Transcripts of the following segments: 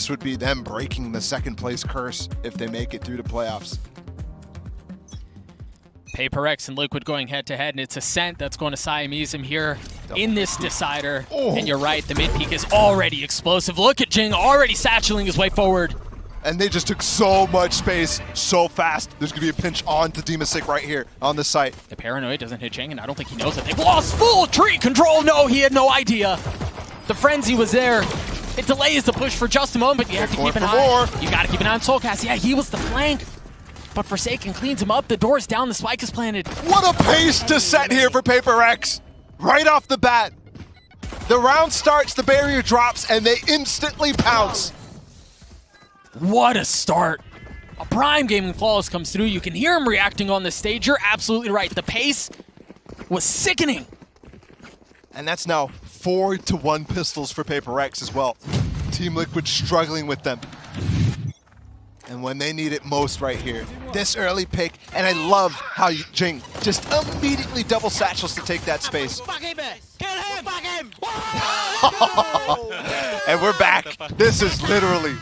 this would be them breaking the second place curse if they make it through the playoffs. Paper X and Liquid going head-to-head, and it's ASCENT that's going to Siamese him here in this decider. Oh. And you're right, the mid-peak is already explosive. Look at Jing already satcheling his way forward. And they just took so much space so fast. There's going to be a pinch on to Demasik right here on the site. The paranoid doesn't hit Jing, and I don't think he knows it. They've lost full tree control. No, he had no idea. The frenzy was there. It delays the push for just a moment, but you have to keep an eye. You got to keep an eye on Soulcast. Yeah, he was the flank. But Forsaken cleans him up. The door's down. The spike is planted. What a pace to set here for Paper X. Right off the bat. The round starts, the barrier drops, and they instantly pounce. What a start. A prime Gaming Flawless comes through. You can hear him reacting on the stage. You're absolutely right. The pace was sickening. And that's now 4-1 pistols for Paper X as well. Team Liquid struggling with them. And when they need it most right here, this early pick, and I love how Jing just immediately double satchels to take that space. Fuck him! Kill him! Fuck him! And we're back. This is literally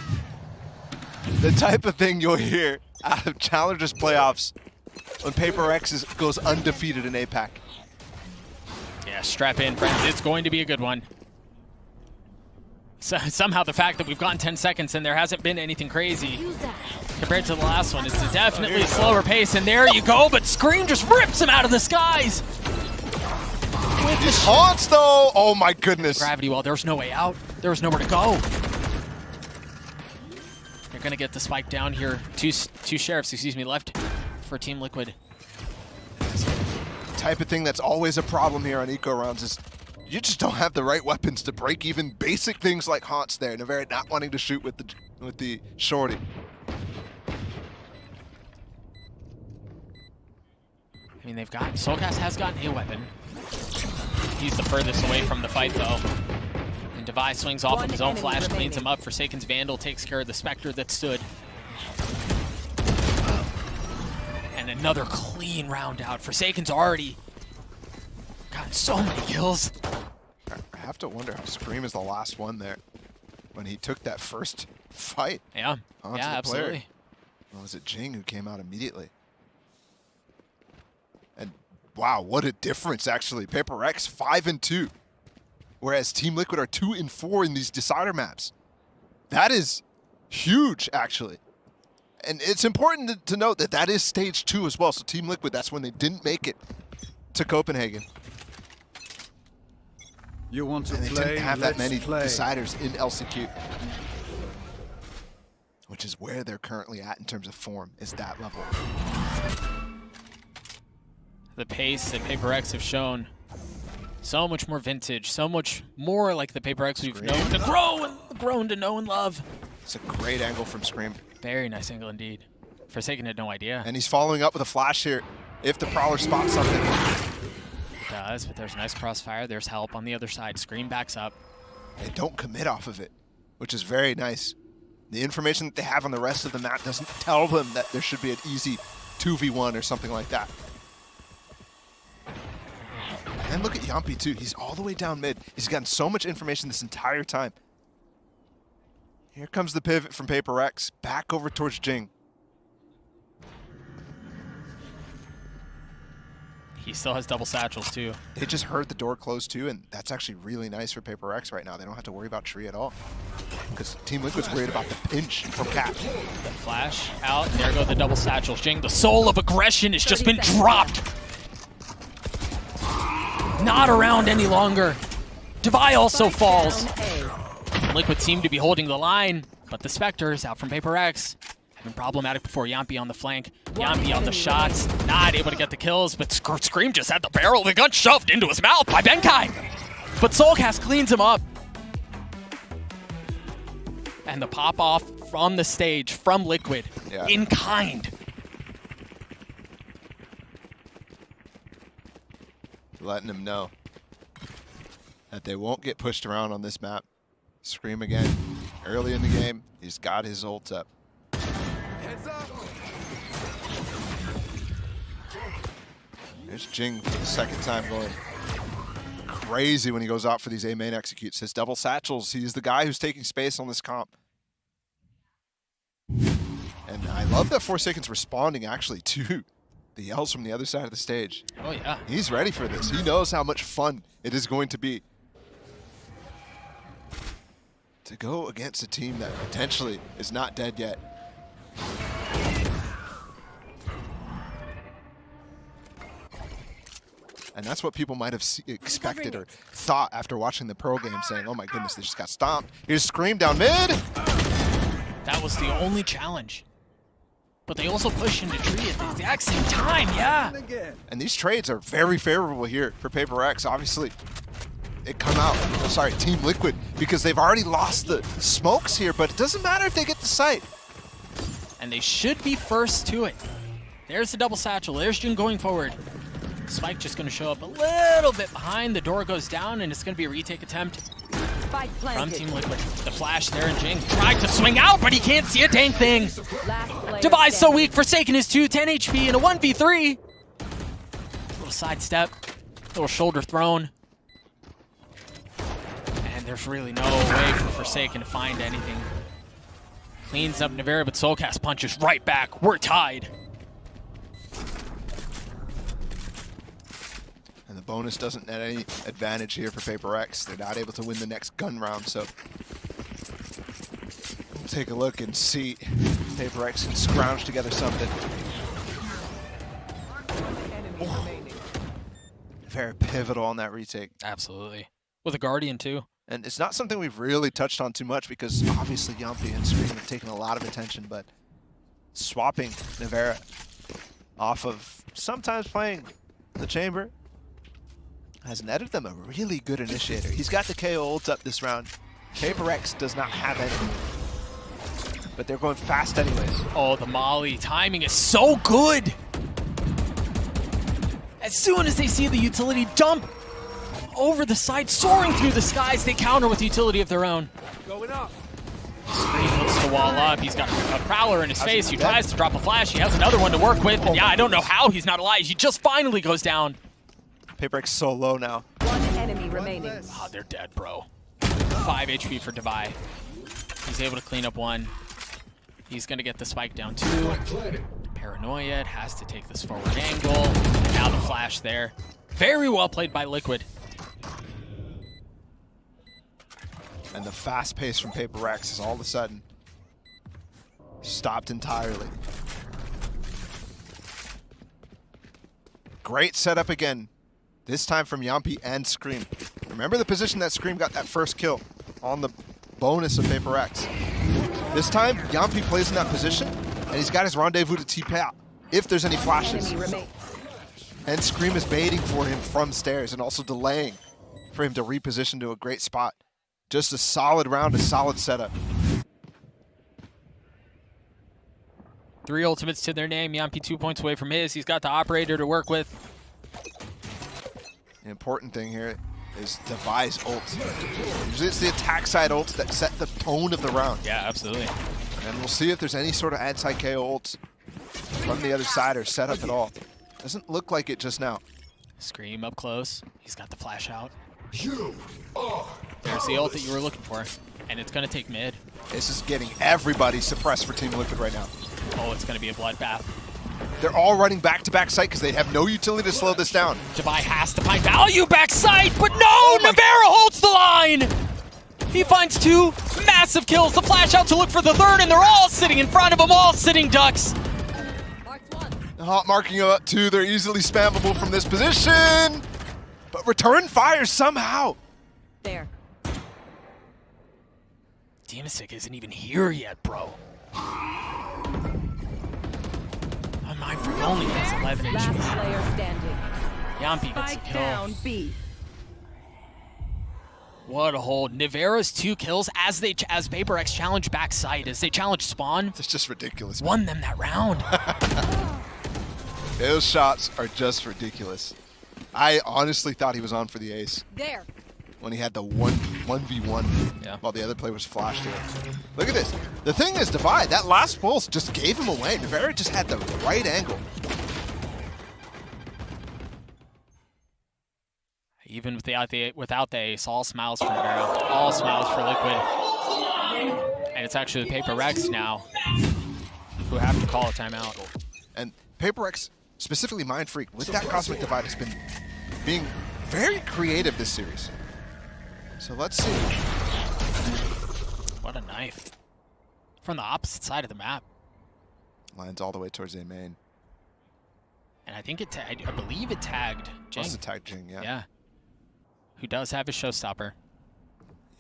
the type of thing you'll hear out of Challengers playoffs when Paper X goes undefeated in APAC. Yeah, strap in, friends. It's going to be a good one. So, somehow the fact that we've gotten 10 seconds and there hasn't been anything crazy compared to the last one, it's a definitely slower pace, and there you go, but Scream just rips him out of the skies! With These haunts though, oh my goodness. Gravity well, there's no way out. There was nowhere to go. They're gonna get the spike down here. Two sheriffs, excuse me, left for Team Liquid. Type of thing that's always a problem here on eco rounds is you just don't have the right weapons to break even basic things like haunts there. Navarre not wanting to shoot with the shorty. I mean, Soulcast has gotten a weapon. He's the furthest away from the fight though. And Devi swings off of his own flash, cleans him up. Forsaken's Vandal takes care of the Spectre that stood. And another clean round out. Forsaken's already gotten so many kills. I have to wonder how Scream is the last one there when he took that first fight. Yeah, yeah, absolutely. Or was it Jing who came out immediately? And wow, what a difference actually. Paper X 5-2, whereas Team Liquid are 2-4 in these decider maps. That is huge actually. And it's important to note that that is stage 2 as well. So Team Liquid, that's when they didn't make it to Copenhagen. You want to and they play? didn't have that many play. deciders in LCQ, which is where they're currently at in terms of form, is that level. The pace that Paper X have shown, so much more vintage, so much more like the Paper X we've known to grown to know and love. It's a great angle from Scream. Very nice angle indeed. Forsaken had no idea. And he's following up with a flash here if the Prowler spots something. Does, but there's a nice crossfire. There's help on the other side. Scream backs up. They don't commit off of it, which is very nice. The information that they have on the rest of the map doesn't tell them that there should be an easy 2v1 or something like that. And look at Yampi too. He's all the way down mid. He's gotten so much information this entire time. Here comes the pivot from Paper X, back over towards Jing. He still has double satchels too. They just heard the door close too, and that's actually really nice for Paper X right now. They don't have to worry about tree at all, because Team Liquid's worried about the pinch from Cap. Flash out, there go the double satchels. Jing, the soul of aggression has just been dropped. Not around any longer. Devi also falls. Liquid seemed to be holding the line, but the Spectres out from Paper X have been problematic before. Yampi on the flank, Yampi on the shots, not able to get the kills, but Scream just had the barrel of the gun shoved into his mouth by Benkai. But Soulcast cleans him up. And the pop-off from the stage from Liquid, in kind. Letting him know that they won't get pushed around on this map. Scream again, early in the game, he's got his ult up. There's Jing for the second time going crazy when he goes out for these A main executes. His double satchels, he's the guy who's taking space on this comp. And I love that Forsaken's responding actually to the yells from the other side of the stage. Oh, yeah. He's ready for this. He knows how much fun it is going to be to go against a team that potentially is not dead yet. And that's what people might have expected or thought after watching the pro game, saying, oh my goodness, they just got stomped. Here's Scream down mid. That was the only challenge. But they also push into tree at the exact same time, yeah. And these trades are very favorable here for Paper X. Obviously, it come out, Team Liquid, because they've already lost the smokes here, but it doesn't matter if they get the site. And they should be first to it. There's the double satchel. There's Jin going forward. Spike just going to show up a little bit behind. The door goes down, and it's going to be a retake attempt from Team Liquid. The flash there, and Jing tried to swing out, but he can't see a dang thing. Devi's so weak. Forsaken is 10 HP in a 1v3. Little sidestep, little shoulder thrown. And there's really no way for Forsaken to find anything. Cleans up Navera, but Soulcast punches right back. We're tied. And the bonus doesn't net any advantage here for Paper X. They're not able to win the next gun round, so we'll take a look and see if Paper X can scrounge together something. Oh. Very pivotal on that retake. Absolutely. With a Guardian, too. And it's not something we've really touched on too much because obviously Yumpy and Scream have taken a lot of attention, but swapping Navera off of sometimes playing the Chamber has netted them a really good initiator. He's got the KO ult up this round. Paper X does not have any, but they're going fast anyways. Oh, the Molly timing is so good. As soon as they see the utility dump over the side, soaring through the skies, they counter with utility of their own. Going up. Scream looks to wall up. He's got a Prowler in his face. He tries to drop a flash. He has another one to work with. And yeah, I don't know how he's not alive. He just finally goes down. Paper X so low now. One enemy remaining. Oh, they're dead, bro. 5 HP for Devi. He's able to clean up one. He's going to get the spike down 2. Paranoia has to take this forward angle. And now the flash there. Very well played by Liquid. And the fast pace from Paper X is all of a sudden stopped entirely. Great setup again. This time from Yumpy and Scream. Remember the position that Scream got that first kill on the bonus of Paper X. This time, Yumpy plays in that position, and he's got his rendezvous to TP out if there's any flashes. And Scream is baiting for him from stairs and also delaying for him to reposition to a great spot. Just a solid round, a solid setup. 3 ultimates to their name. Yumpy 2 points away from his. He's got the operator to work with. The important thing here is Devi's ult. Usually it's the attack side ults that set the tone of the round. Yeah, absolutely. And we'll see if there's any sort of anti-KO ults from the other side or set up at all. Doesn't look like it just now. Scream up close. He's got the flash out. There's the ult that you were looking for. And it's going to take mid. This is getting everybody suppressed for Team Liquid right now. Oh, it's going to be a bloodbath. They're all running back-to-back site because they have no utility to slow this down. Devi has to find value backside, but no! Navera holds the line! He finds 2 massive kills. The flash out to look for the 3rd, and they're all sitting in front of him, all sitting ducks. Hot marking up 2. They're easily spammable from this position. But return fire somehow. There. Demastic isn't even here yet, bro. Mindful only has 11 Last HP. player standing. Yumpy gets a Spike kill. down B. What a hold. Navera's 2 kills as Paper X challenge backside, as they challenge spawn. It's just ridiculous. Won them that round. Those shots are just ridiculous. I honestly thought he was on for the ace There. when he had the 1v1 while the other player was flashed here. Look at this. The thing is, Devi, that last pulse just gave him away. Navera just had the right angle. Even without the ace, all smiles for Navera. All smiles for Liquid. And it's actually the Paper Rex now who have to call a timeout. And PaperX, specifically Mind Freak, with that Cosmic Divide, has been being very creative this series. So let's see. What a knife. From the opposite side of the map. Lines all the way towards A main. And I think I believe it tagged Jing. Must have tagged Jing, yeah. Yeah. Who does have a showstopper.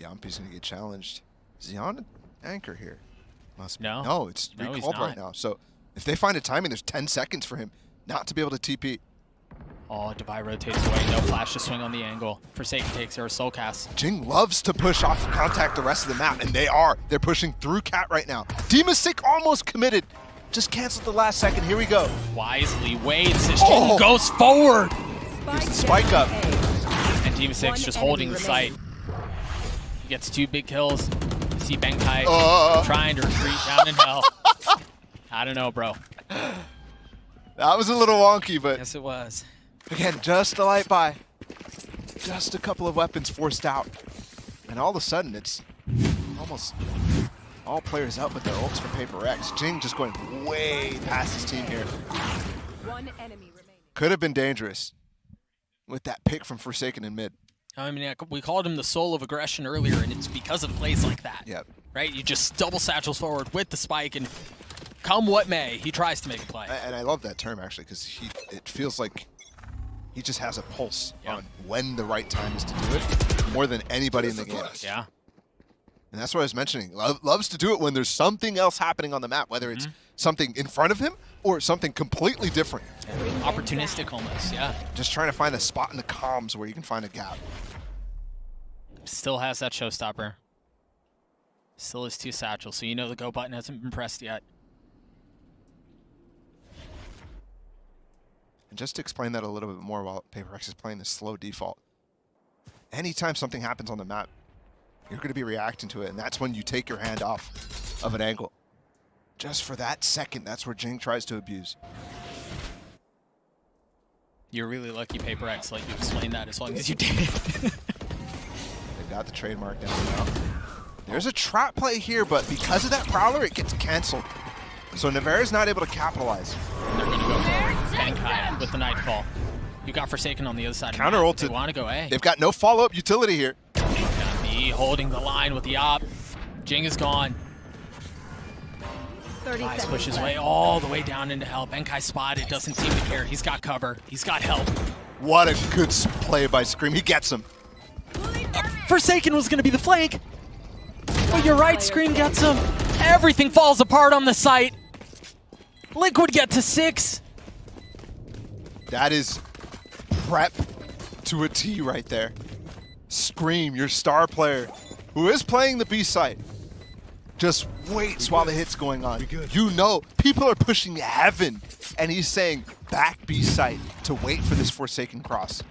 Yampi's going to get challenged. Is he on an anchor here? Must be. No. No, it's No, he's recalled right not. now. So if they find a timing, there's 10 seconds for him not to be able to TP. Oh, Devi rotates away. No flash to swing on the angle. Forsaken takes her soul cast. Jing loves to push off contact the rest of the map, and they are. They're pushing through Cat right now. Demastic almost committed. Just canceled the last second. Here we go. Wisely waits as Jing goes forward. Here's the spike up. And Team 6 just holding the site. He gets 2 big kills. You see Benkai trying to retreat down in hell. I don't know, bro. That was a little wonky, but Yes, it was. again, just a light buy. Just a couple of weapons forced out. And all of a sudden, it's almost all players up with their ults for PaperX. Jing just going way past his team here. One enemy remaining. Could have been dangerous with that pick from Forsaken in mid. I mean, we called him the soul of aggression earlier, and it's because of plays like that. Yep. Right? You just double satchels forward with the spike, and come what may, he tries to make a play. And I love that term, actually, because it feels like he just has a pulse on when the right time is to do it, more than anybody in the game. Yeah. And that's what I was mentioning. Loves to do it when there's something else happening on the map, whether it's something in front of him or something completely different. Opportunistic almost, yeah. Just trying to find a spot in the comms where you can find a gap. Still has that showstopper. Still has 2 satchels, so you know the go button hasn't been pressed yet. And just to explain that a little bit more while PaperX is playing this slow default, anytime something happens on the map, you're going to be reacting to it, and that's when you take your hand off of an angle. Just for that second, that's where Jing tries to abuse. You're really lucky, PaperX, let you explain that as long as you did. They've got the trademark down now. There's a trap play here, but because of that Prowler, it gets canceled. So Nevera's not able to capitalize. They're going to go for Benkai with the Nightfall. You got Forsaken on the other side. Counter ulted. They want to go A. They've got no follow-up utility here. Gonna be holding the line with the op. Jing is gone. 30 Guys seconds pushes left. way all the way down into hell. Benkai spotted, doesn't seem to care. He's got cover. He's got help. What a good play by Scream. He gets him. Forsaken was going to be the flank. But you're right, Scream gets him. Everything falls apart on the site. Liquid get to 6. That is prep to a T right there. Scream, your star player, who is playing the B site, just waits while the hit's going on. You know, people are pushing heaven, and he's saying back B site to wait for this Forsaken cross.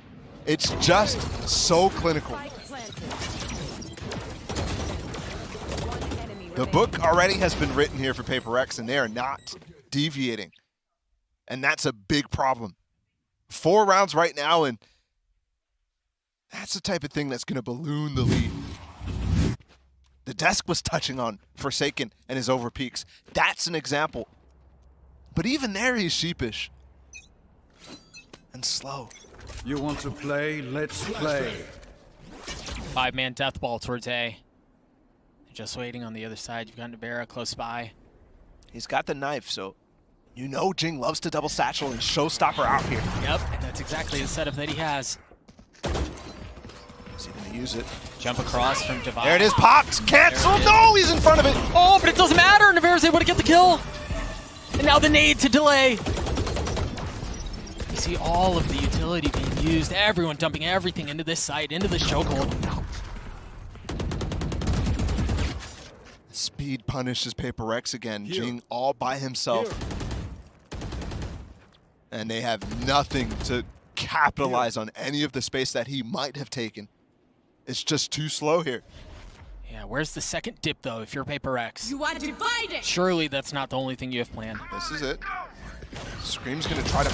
It's just so clinical. Spike planted. One enemy The remaining. book already has been written here for PaperX, and they are not deviating. And that's a big problem. 4 rounds right now, and that's the type of thing that's going to balloon the lead. The desk was touching on Forsaken and his overpeaks. That's an example. But even there, he's sheepish. And slow. You want to play? Let's play. 5-man death ball towards A. Just waiting on the other side. You've got Nibera close by. He's got the knife, so you know Jing loves to double satchel and showstopper out here. Yep, and that's exactly the setup that he has. Is he going to use it? Jump across from Devi. There it is, popped, canceled. No, he's in front of it. Oh, but it doesn't matter. Nivera's able to get the kill. And now the nade to delay. You see all of the utility being used. Everyone dumping everything into this site, into this chokehold. Speed punishes PaperX again. Jing all by himself. And they have nothing to capitalize on any of the space that he might have taken. It's just too slow here. Yeah, where's the second dip, though, if you're PaperX? You are divided. Surely that's not the only thing you have planned. This is it. Scream's going to try to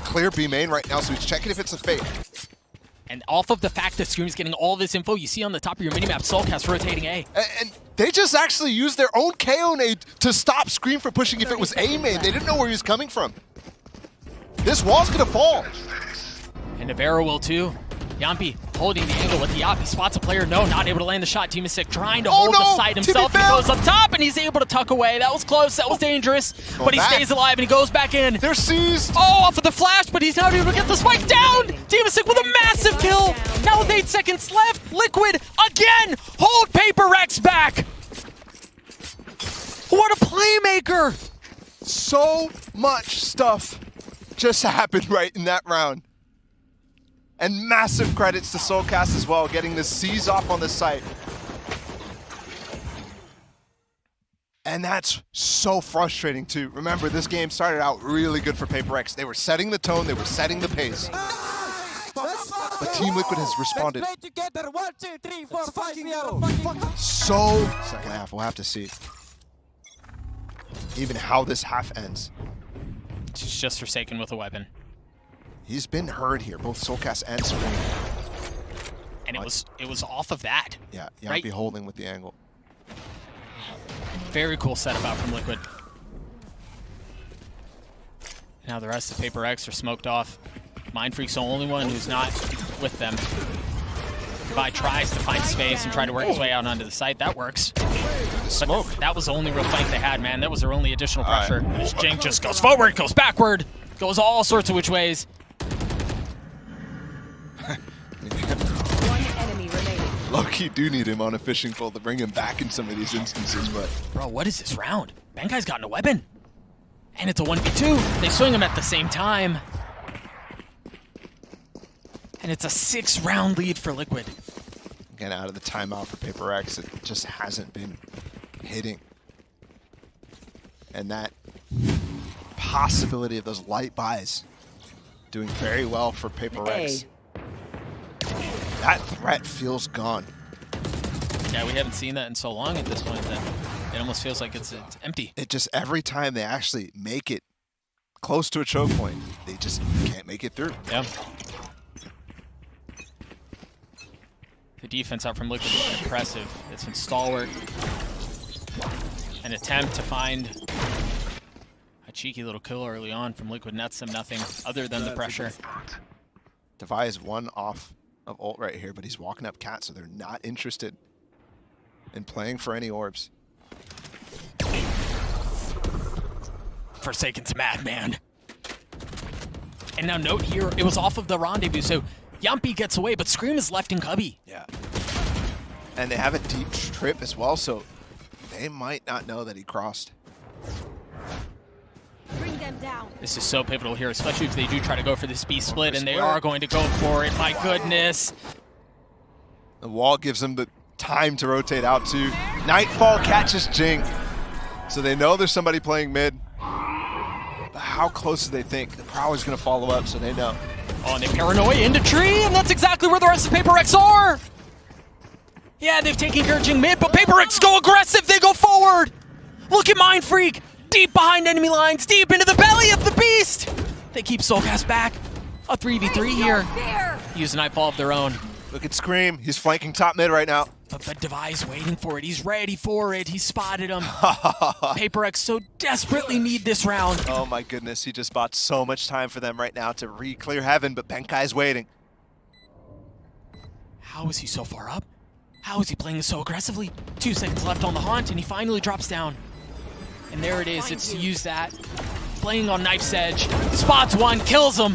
clear B main right now, so he's checking if it's a fake. And off of the fact that Scream's getting all this info, you see on the top of your minimap, Soulcast rotating A. And they just actually used their own KO nade to stop Scream from pushing if it was A main. They didn't know where he was coming from. This wall's gonna fall. And Navarro will too. Yampi holding the angle with the Yampi. Spots a player, no, not able to land the shot. Team is sick, trying to hold the site himself. He goes up top and he's able to tuck away. That was close, that was dangerous. But he stays alive and he goes back in. They're seized. Oh, off of the flash, but he's not able to get the spike down. Team is sick with a massive kill. Now with 8 seconds left, Liquid again hold Paper Rex back. What a playmaker. So much stuff just happened right in that round. And massive credits to Soulcast as well, getting the C's off on the site. And that's so frustrating too. Remember, this game started out really good for Paper Rex. They were setting the tone, they were setting the pace. But Team Liquid has responded. So, second half, we'll have to see even how this half ends. He's just Forsaken with a weapon. He's been hurt here, both Soulcast and Scream. And it was off of that. Yeah, Yampi right? holding with the angle. Very cool setup out from Liquid. Now the rest of Paper X are smoked off. Mindfreak's the only one who's not with them. Goodbye tries to find space and try to work his way out onto the site. That works. Smoke. But that was the only real flank they had, man. That was their only additional pressure. Jing just goes forward, goes backward, goes all sorts of which ways. One enemy remaining. Low-key do need him on a fishing pole to bring him back in some of these instances, but... Bro, what is this round? Bankai's gotten a weapon. And it's a 1v2. They swing him at the same time. And it's a 6-round lead for Liquid. Again, out of the timeout for Paper X, it just hasn't been hitting. And that possibility of those light buys doing very well for Paper X. That threat feels gone. Yeah, we haven't seen that in so long at this point that it almost feels like it's empty. It just, every time they actually make it close to a choke point, they just can't make it through. Yeah. The defense out from Liquid has been impressive. It's been stalwart. An attempt to find a cheeky little kill early on from Liquid nets them nothing other than the pressure. Devi is one off of ult right here, but he's walking up cat, so they're not interested in playing for any orbs. Forsaken's madman. And now note here, it was off of the rendezvous, so Yampi gets away, but Scream is left in Cubby. Yeah. And they have a deep trip as well, so they might not know that he crossed. Bring them down. This is so pivotal here, especially if they do try to go for this B split, and they are going to go for it. My goodness. The wall gives them the time to rotate out too. Nightfall catches Jing, so they know there's somebody playing mid. But how close do they think? The Prowler's going to follow up, so they know. Oh, and they paranoia into tree, and that's exactly where the rest of Paper X are. Yeah, they've taken care of Jing mid, but Paper X go aggressive. They go forward. Look at Mindfreak. Deep behind enemy lines, deep into the belly of the beast. They keep Soulcast back. A 3v3 here. Use a Nightfall of their own. Look at Scream. He's flanking top mid right now. But Devi's waiting for it. He's ready for it. He spotted him. Paper X so desperately need this round. Oh my goodness, he just bought so much time for them right now to re-clear heaven, but Benkai's waiting. How is he so far up? How is he playing so aggressively? 2 seconds left on the haunt, and he finally drops down. And there it is. It's use that. Playing on Knife's Edge. Spots one, kills him.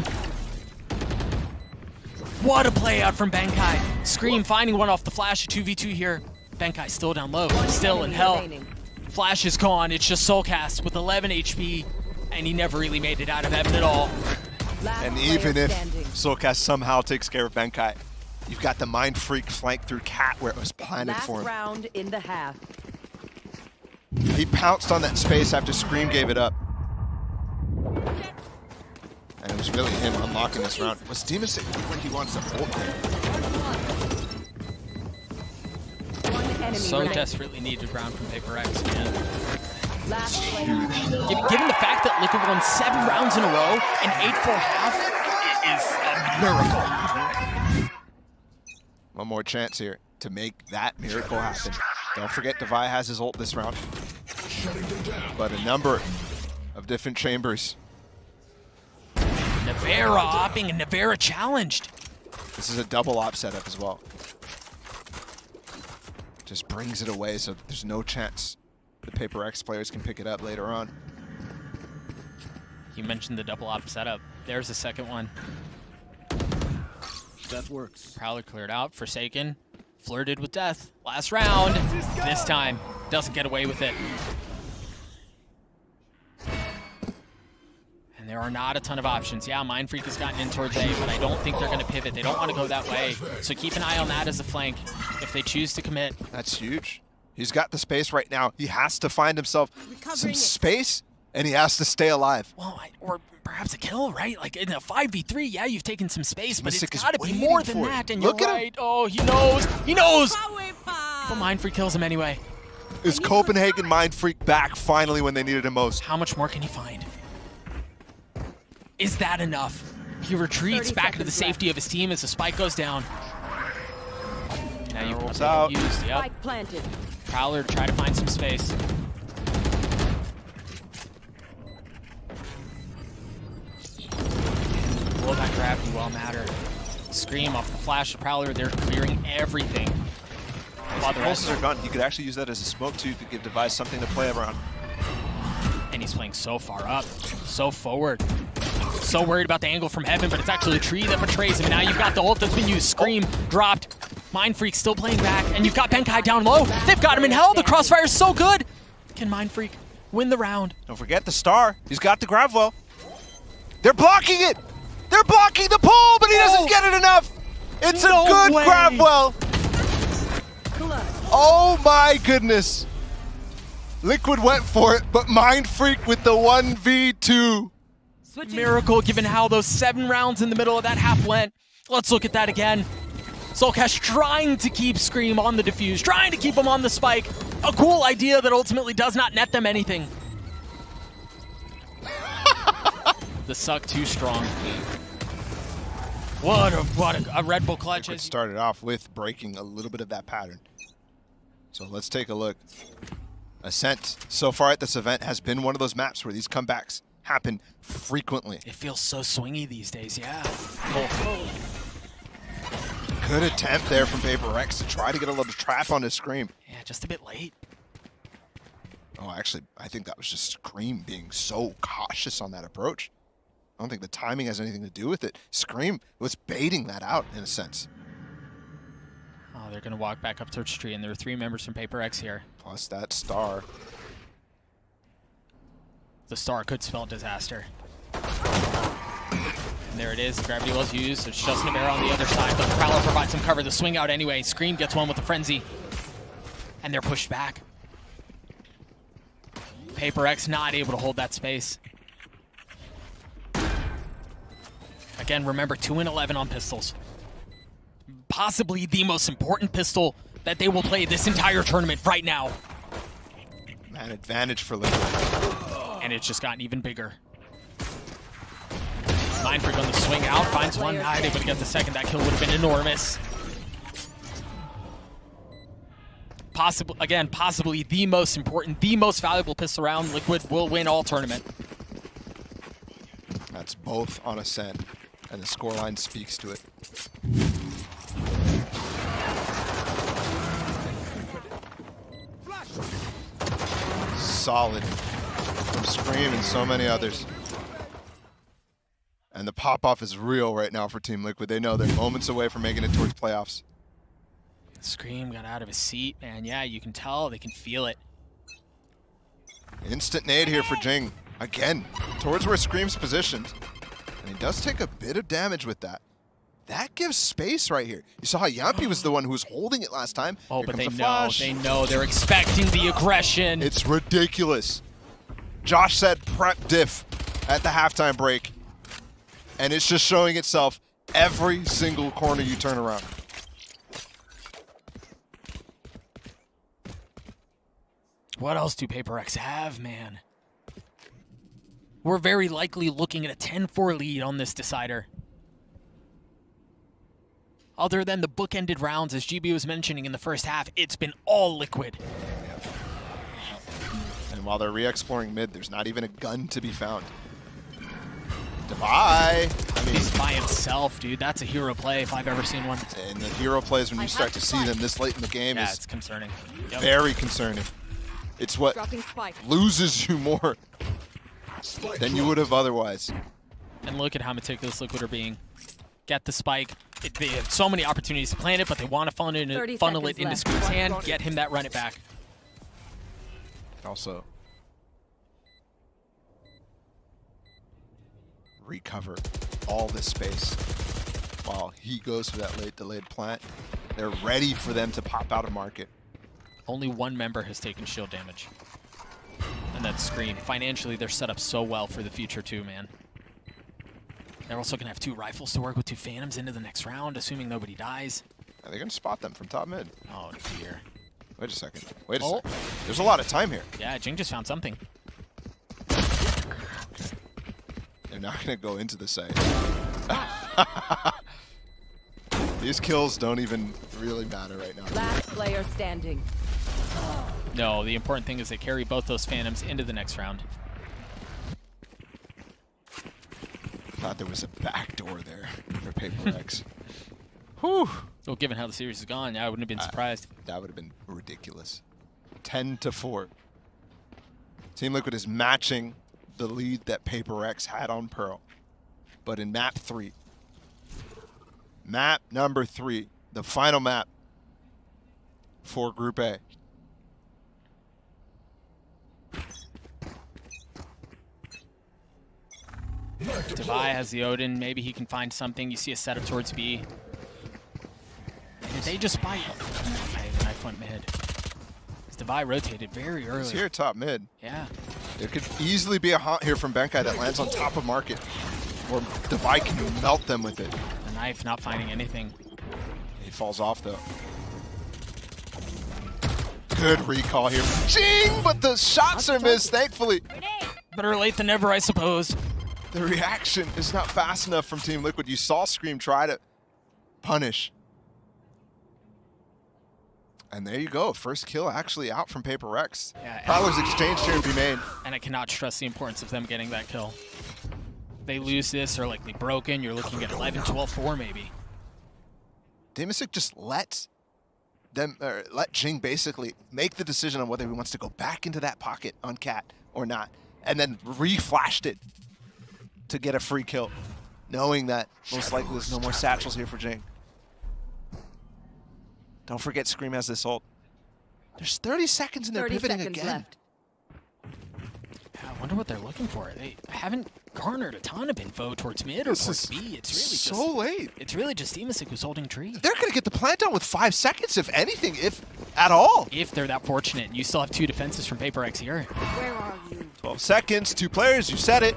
What a play out from Benkai. Scream finding one off the flash, a 2v2 here. Benkai still down low, still in hell. Flash is gone. It's just Soulcast with 11 HP, and he never really made it out of heaven at all. And even if Soulcast somehow takes care of Benkai, you've got the Mindfreak flank through cat where it was planted for him. Last round in the half. He pounced on that space after Scream gave it up. And it was really him unlocking this round. Was Demus look like he wants to hold him? So desperately needed round from Paper X, man. Last player. Given the fact that Liquid won 7 rounds in a row and 8 for half is a miracle. One more chance here to make that miracle happen. Don't forget, Devi has his ult this round. But a number of different chambers. Navera opping and Navera challenged. This is a double op setup as well. Just brings it away, so there's no chance the Paper X players can pick it up later on. You mentioned the double op setup. There's the second one. That works. Prowler cleared out. Forsaken flirted with death. Last round. This time doesn't get away with it. And there are not a ton of options. Yeah, Mind Freak has gotten in towards A, but I don't think they're going to pivot. They don't want to go that way. So keep an eye on that as a flank if they choose to commit. That's huge. He's got the space right now. He has to find himself some space, and he has to stay alive. Well, or perhaps a kill, right? Like in a 5v3, yeah, you've taken some space, but Mystic it's is got to be waiting more than for it. that. And Look you're at him. right. Oh, he knows. He knows. But Mind Freak kills him anyway. Is Copenhagen Mind Freak back finally when they needed him most? How much more can he find? Is that enough? He retreats 30 back into the seconds safety of his team as the spike goes down. Now you've Rolls got out. used. Yep. Spike planted. Prowler to try to find some space. Blow that gravity well matter. Scream off the flash of Prowler. They're clearing everything. While the rest Pulses are gone. He could actually use that as a smoke too to give Device something to play around. And he's playing so far up, so forward. So worried about the angle from heaven, but it's actually a tree that betrays him. Now you've got the ult that's been used. Scream dropped. Mind Freak still playing back, and you've got Benkai down low. They've got him in hell. The crossfire is so good. Can Mind Freak win the round? Don't forget the star. He's got the grab well. They're blocking it. They're blocking the pull, but he doesn't get it enough. It's No a good way. grab well. Oh my goodness. Liquid went for it, but Mind Freak with the 1v2. Miracle, given how those 7 rounds in the middle of that half went. Let's look at that again. Soulcash trying to keep Scream on the defuse, trying to keep him on the spike. A cool idea that ultimately does not net them anything. The suck too strong. What a Red Bull clutch. Liquid started off with breaking a little bit of that pattern. So let's take a look. Ascent, so far at this event, has been one of those maps where these comebacks happen frequently. It feels so swingy these days, yeah. Good attempt there from Paper X to try to get a little trap on his Scream. Yeah, just a bit late. Oh, actually, I think that was just Scream being so cautious on that approach. I don't think the timing has anything to do with it. Scream was baiting that out in a sense. Oh, they're going to walk back up towards tree, and there are 3 members from Paper X here. Plus that star. The star could spell disaster. And there it is. Gravity was used. It's just Navera on the other side, but the Prowler provides some cover. The swing out anyway. Scream gets one with the frenzy. And they're pushed back. Paper X not able to hold that space. Again, remember 2 and 11 on pistols. Possibly the most important pistol that they will play this entire tournament right now. Man, advantage for Liquid. And it's just gotten even bigger. Mind Freak on the swing out, finds one, not able to get the second. That kill would have been enormous. Possibly the most important, the most valuable pistol round. Liquid will win all tournament. That's both on Ascent, and the scoreline speaks to it. Solid from Scream and so many others. And the pop-off is real right now for Team Liquid. They know they're moments away from making it towards playoffs. Scream got out of his seat, and yeah, you can tell, they can feel it. Instant nade here for Jing. Again, towards where Scream's positioned. And he does take a bit of damage with that. That gives space right here. You saw how Yampi was the one who was holding it last time. Oh, Here but comes they a flash. know, they're expecting the aggression. It's ridiculous. Josh said prep diff at the halftime break. And it's just showing itself every single corner you turn around. What else do Paper X have, man? We're very likely looking at a 10-4 lead on this decider. Other than the bookended rounds, as GB was mentioning in the first half, it's been all Liquid. And while they're re-exploring mid, there's not even a gun to be found. Devi, He's by himself, dude. That's a hero play if I've ever seen one. and the hero plays when you start to see them this late in the game Yeah, is it's concerning. Yep. very concerning. It's what Dropping spike. loses you more than you would have otherwise. And look at how meticulous Liquid are being. Get the spike. They have so many opportunities to plant it, but they want to funnel it 30 into seconds Scoop's left. hand, get him that run it back. Also, recover all this space while he goes for that late delayed plant. They're ready for them to pop out of market. Only one member has taken shield damage. And that's Scream. Financially, they're set up so well for the future too, man. They're also going to have 2 rifles to work with, 2 Phantoms into the next round, assuming nobody dies. Are they going to spot them from top mid? Oh, dear. Wait a second. Wait a Oh. second. There's a lot of time here. Yeah, Jing just found something. They're not going to go into the site. These kills don't even really matter right now. Last player standing. No, the important thing is they carry both those Phantoms into the next round. Thought there was a back door there for Paper X. Whew. Well, given how the series has gone, yeah, I wouldn't have been surprised. That would have been ridiculous. 10-4. Team Liquid is matching the lead that Paper X had on Pearl. But in map 3. Map number 3. The final map for Group A. Devi has the Odin. Maybe he can find something. You see a setup towards B. Did they just bite? Okay, the knife went mid. Devi rotated very early. He's here top mid. Yeah. There could easily be a haunt here from Benkai that lands on top of market. Or Devi can melt them with it. The knife not finding anything. He falls off though. Good recall here. Jing! But the shots are missed, thankfully. Better late than never, I suppose. The reaction is not fast enough from Team Liquid. You saw Scream try to punish. And there you go. First kill actually out from Paper X. Yeah, Prowler's exchange here be made. And I cannot stress the importance of them getting that kill. They lose this, or likely broken. You're looking at 11, 12, 4 maybe. Damasic just let Jing basically make the decision on whether he wants to go back into that pocket on Cat or not, and then re-flashed it to get a free kill, knowing that most likely there's no more satchels here for Jing. Don't forget Scream has this ult. There's 30 seconds and they're 30 pivoting seconds again. left. Yeah, I wonder what they're looking for. They haven't garnered a ton of info towards mid or towards B. It's really so late. It's really just Demasic who's holding tree. They're going to get the plant down with 5 seconds, if anything, if at all. If they're that fortunate, you still have 2 defenses from Paper X here. Where are you? 12 seconds, 2 players, you said it.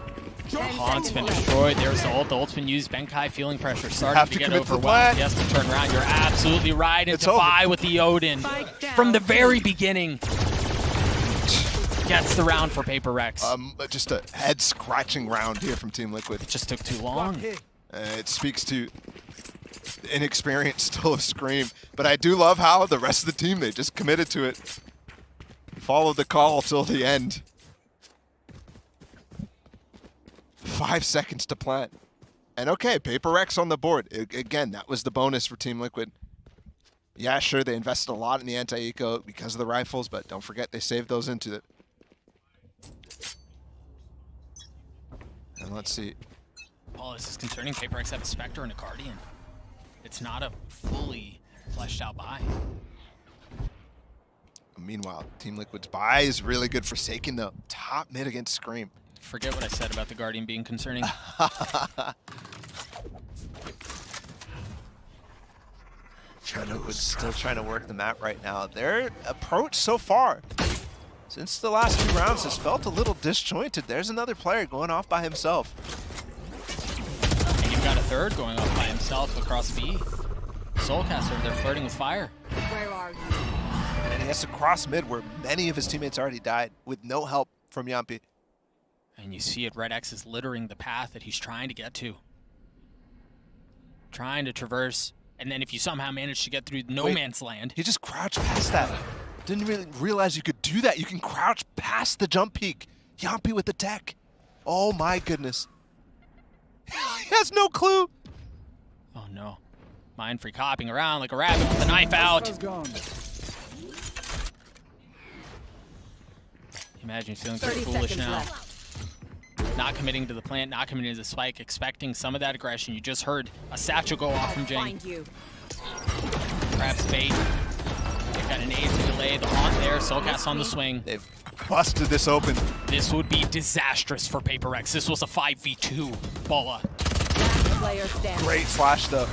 Haunt's been destroyed. There's the ult. The ult's been used. Benkai feeling pressure, starting Have to to get commit to the overwhelmed. plant. He has to turn around. You're absolutely right. And It's Devi over. with the Odin Spike down. from the very beginning gets the round for Paper X. Just a head-scratching round here from Team Liquid. Just took too long. It speaks to the inexperience still of Scream. But I do love how the rest of the team, they just committed to it. Followed the call till the end. 5 seconds to plant. And okay, Paper X on the board. Again, that was the bonus for Team Liquid. Yeah, sure, they invested a lot in the anti-eco because of the rifles, but don't forget they saved those into it. And let's see. Paul, this is concerning. Paper X have a Spectre and a Guardian. It's not a fully fleshed out buy. Meanwhile, Team Liquid's buy is really good. Forsaken though. Top mid against Scream. Forget what I said about the Guardian being concerning. Liquid's still trying to work the map right now. Their approach so far, since the last 2 rounds, has felt a little disjointed. There's another player going off by himself. And you've got a third going off by himself across B. Soulcaster, they're flirting with fire. Where are you? And he has to cross mid where many of his teammates already died with no help from Yampi. And you see it, Red X is littering the path that he's trying to get to. Trying to traverse And then if you somehow manage to get through no Wait. man's land, He just crouched past that. Didn't really realize you could do that. You can crouch past the jump peak. Yampi with the tech. Oh my goodness. He has no clue. oh no. Mind free hopping around like a rabbit with the knife out. Imagine feeling 30 pretty foolish seconds now. left. Not committing to the plant, not committing to the spike, expecting some of that aggression. You just heard a satchel go off from Jing. Find you. Grabs bait. They've got an aid to delay the haunt there. Soulcast on the swing. They've busted this open. This would be disastrous for Paper Rex. This was a 5v2. Bola. Last player standing. Great flash though.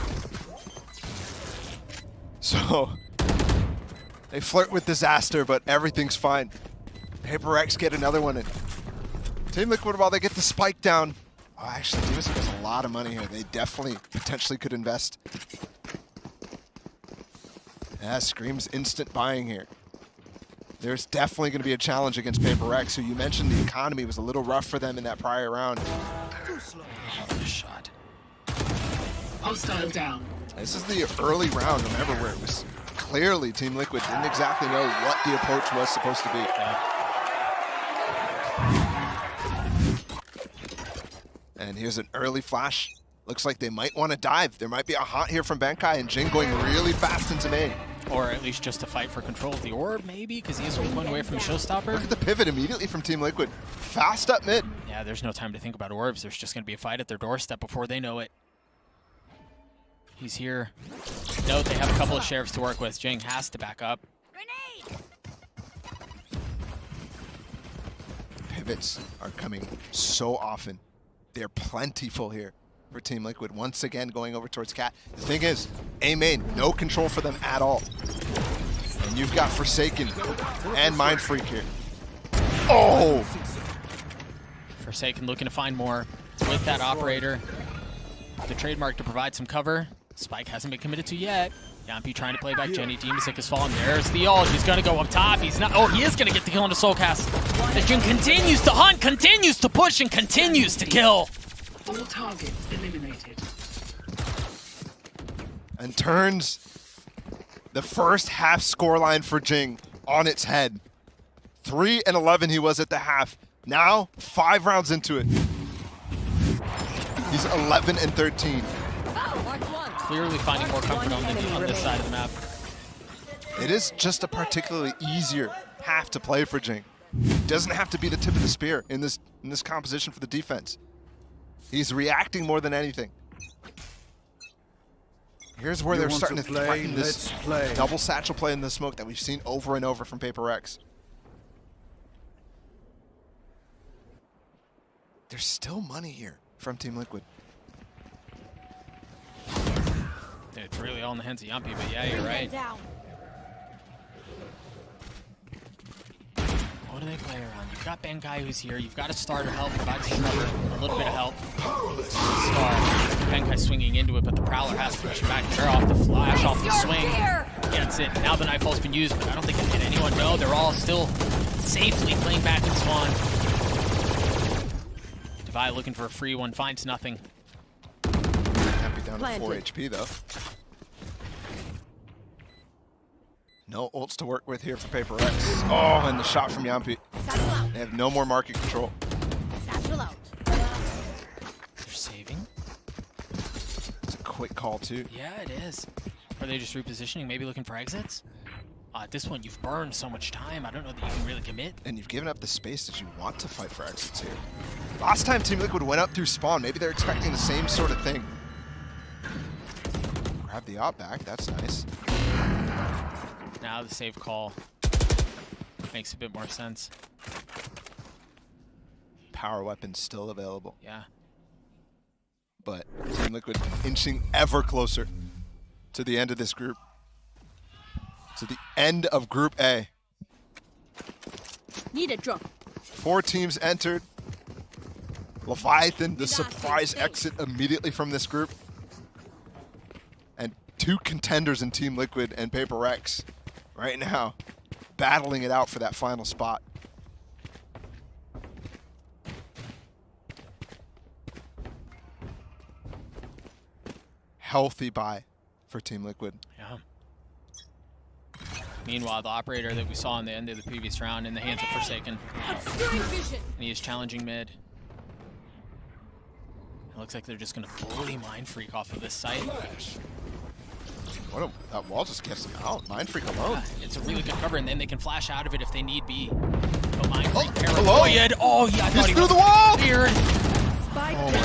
So they flirt with disaster, but everything's fine. Paper X get another one in. Team Liquid, while they get the spike down. Oh, actually, Team Liquid has a lot of money here. They definitely, potentially could invest. Yeah, screams instant buying here. There's definitely going to be a challenge against Paper X, who you mentioned the economy was a little rough for them in that prior round. Oh, shot. Hostile down. This is the early round, remember, where it was clearly Team Liquid didn't exactly know what the approach was supposed to be. And here's an early flash. Looks like they might want to dive. There might be a haunt here from Benkai and Jing going really fast into main. Or at least just to fight for control of the orb, maybe, because he is one away from Showstopper. Look at the pivot immediately from Team Liquid. Fast up mid. Yeah, there's no time to think about orbs. There's just going to be a fight at their doorstep before they know it. He's here. Note they have a couple of sheriffs to work with. Jing has to back up. Pivots are coming so often. They're plentiful here for Team Liquid. Once again, going over towards Cat. The thing is, A main, no control for them at all. And you've got Forsaken and Mind Freak here. Oh! Forsaken looking to find more with that operator. The trademark to provide some cover. Spike hasn't been committed to yet. Yampi trying to play back Jenny. Demasik has fallen. There's the ult. He's going to go up top. He's not. Oh, he is going to get the kill on the Soulcast. The Jin continues to hunt, continues to push, and continues to kill. All targets eliminated. And turns the first half scoreline for Jing on its head. 3-11 he was at the half. Now, 5 rounds into it. He's 11-13. Clearly finding more comfort on this side of the map. It is just a particularly easier half to play for Jing. Doesn't have to be the tip of the spear in this composition for the defense. He's reacting more than anything. Here's where they're starting to threaten this double satchel play in the smoke that we've seen over and over from Paper X. There's still money here from Team Liquid. It's really all in the hands of Yampi, but yeah, you're right. What do they play around? You've got Benkai who's here. You've got a starter help, provides some cover, a little bit of help. Scar. Benkai swinging into it, but the Prowler has to push him back. They're off the flash, off the swing. Gets it. Now the Nightfall's been used, but I don't think it hit anyone. No, they're all still safely playing back in Swan. Devi looking for a free one, finds nothing. Happy down to 4 HP though. No ults to work with here for Paper X. Oh, and the shot from Yampi. They have no more market control. They're saving. It's a quick call too. Yeah, it is. Are they just repositioning, maybe looking for exits? At this point, you've burned so much time. I don't know that you can really commit. And you've given up the space that you want to fight for exits here. Last time Team Liquid went up through spawn, maybe they're expecting the same sort of thing. Grab the op back, that's nice. Now the save call makes a bit more sense. Power weapon still available. Yeah. But Team Liquid inching ever closer to the end of this group. To the end of Group A. Need a drop. 4 teams entered. Leviathan, the surprise exit immediately from this group. And 2 contenders in Team Liquid and Paper X right now battling it out for that final spot. Healthy buy for Team Liquid. Yeah. Meanwhile, the operator that we saw in the end of the previous round in the hands of Forsaken. And he is challenging mid. It looks like they're just going to fully Mind Freak off of this site. That wall just gets him out. Mind Freak alone. It's a really good cover, and then they can flash out of it if they need be. But Mind Freak hello? paranoid. Oh, yeah, I thought he through was the wall! weird.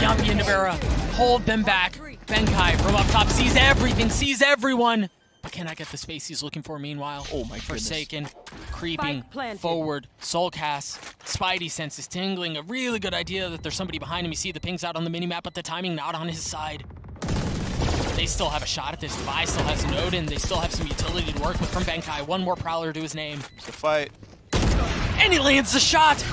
Yampi and Navera hold them back. Benkai from up top sees everything, sees everyone. But cannot get the space he's looking for meanwhile. Oh my Forsaken, creeping planted. forward. Soulcast, Spidey senses tingling. A really good idea that there's somebody behind him. You see the pings out on the minimap, but the timing not on his side. They still have a shot at this. Vi still has an Odin. They still have some utility to work with from Benkai. One more Prowler to his name. It's a fight. And he lands the shot!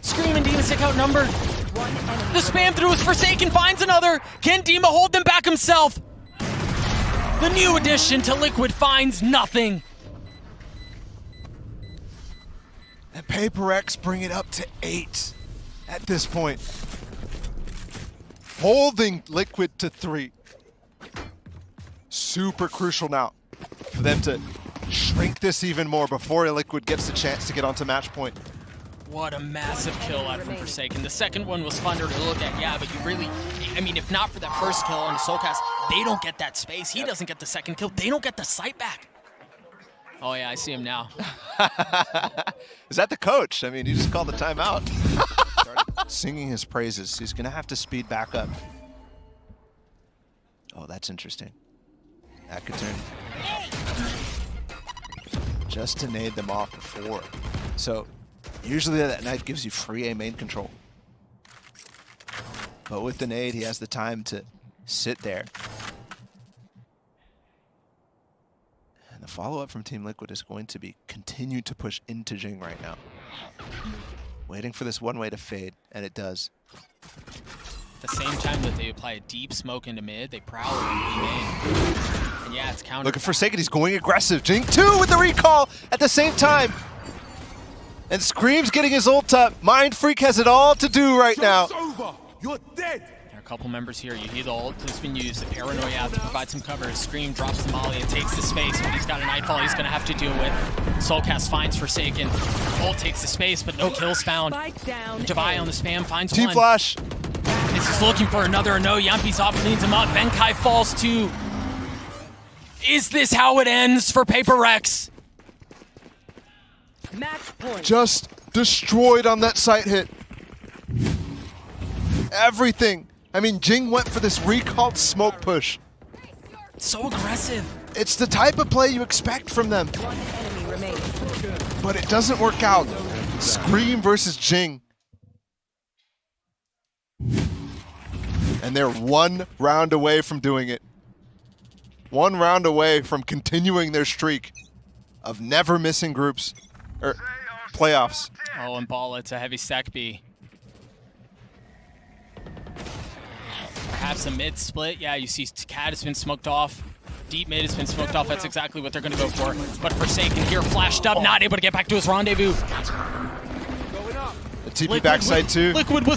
Scream and Dima stick outnumbered. The spam through is Forsaken, finds another. Can Dima hold them back himself? The new addition to Liquid finds nothing. And PaperX bring it up to 8 at this point. Holding Liquid to 3. Super crucial now for them to shrink this even more before Liquid gets the chance to get onto match point. What a massive kill out from Forsaken. The second one was funner to look at, yeah, but you really, I mean, if not for that first kill on the Soulcast, they don't get that space. He doesn't get the second kill. They don't get the sight back. Oh yeah, I see him now. Is that the coach? I mean, he just called the timeout. Singing his praises. He's gonna have to speed back up. Oh, that's interesting. That could turn. Just to nade them off before. So usually that knife gives you free A main control. But with the nade, he has the time to sit there. And the follow-up from Team Liquid is going to be continue to push into Jing right now. Waiting for this one way to fade, and it does. At the same time that they apply a deep smoke into mid, they prowl into main. And yeah, it's counter. Looking for Forsaken, he's going aggressive. Jing 2 with the recall at the same time. And Scream's getting his ult up. Mind Freak has it all to do right now. Over. You're dead. There are a couple members here. You hear the ult that's been used, the paranoia out to provide some cover. Scream drops the molly and takes the space, but he's got a Nightfall he's going to have to deal with. Soulcast finds Forsaken. Ult takes the space, but no kills found. Javai on the spam finds Team one. Flash. This is looking for another no. Yampi's off, cleans him up. Benkai falls too. Is this how it ends for PaperX? Match point. Just destroyed on that sight hit. Everything. I mean, Jing went for this recalled smoke push. So aggressive. It's the type of play you expect from them. One enemy remains. But it doesn't work out. Scream versus Jing. And they're one round away from doing it. One round away from continuing their streak of never missing groups or playoffs. Oh, and Ball, it's a heavy stack B. Perhaps a mid split. Yeah, you see Cat has been smoked off. Deep mid has been smoked off. That's exactly what they're going to go for. But Forsaken here flashed up, not able to get back to his rendezvous. The TP backside too. Liquid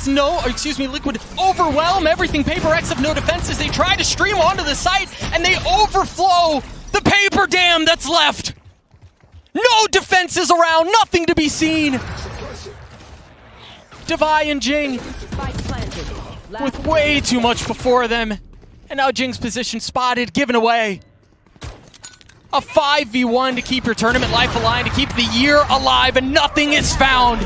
overwhelm everything. PaperX have no defenses. They try to stream onto the site, and they overflow the paper dam that's left. No defenses around, nothing to be seen. Davai and Jing with way too much before them. And now Jing's position spotted, given away. A 5v1 to keep your tournament life alive, to keep the year alive, and nothing is found.